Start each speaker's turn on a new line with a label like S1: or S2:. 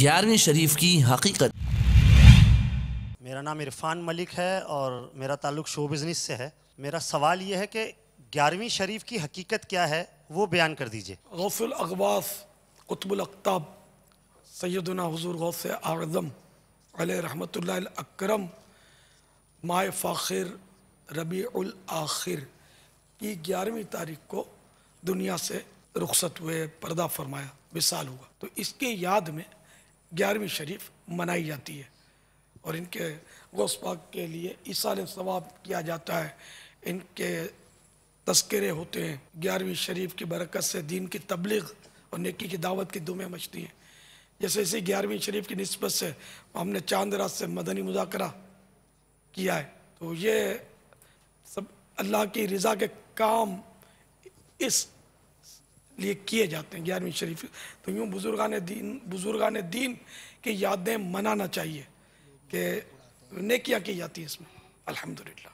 S1: 11वीं शरीफ की हकीकत।
S2: मेरा नाम इरफान मलिक है और मेरा ताल्लुक़ शो बिज़नेस से है। मेरा सवाल ये है कि 11वीं शरीफ की हकीकत क्या है, वो बयान कर दीजिए।
S3: गौसुल अक़वास कुतुबुल अक़ताब सैयदना हुज़ूर गौस आज़म अलैहि रहमतुल्लाह अकरम माह फ़ाखिर रबीउल आखिर की 11वीं तारीख को दुनिया से रुखसत हुए, पर्दा फरमाया, विसाल हुआ। तो इसके याद में 11वीं शरीफ मनाई जाती है और इनके गौस पाक के लिए ईसाल सवाब किया जाता है, इनके तस्करे होते हैं। 11वीं शरीफ की बरकत से दीन की तबलीग और नेकी की दावत की दुमें मचती हैं। जैसे इसी 11वीं शरीफ की निस्बत से हमने चांद रात से मदनी मुज़ाकरा किया है, तो ये सब अल्लाह की रज़ा के काम इस लिए किए जाते हैं 11वीं शरीफ। तो यूँ बुज़ुर्गान दीन की यादें मनाना चाहिए कि नेकियां की जाती है इसमें। अल्हम्दुलिल्लाह।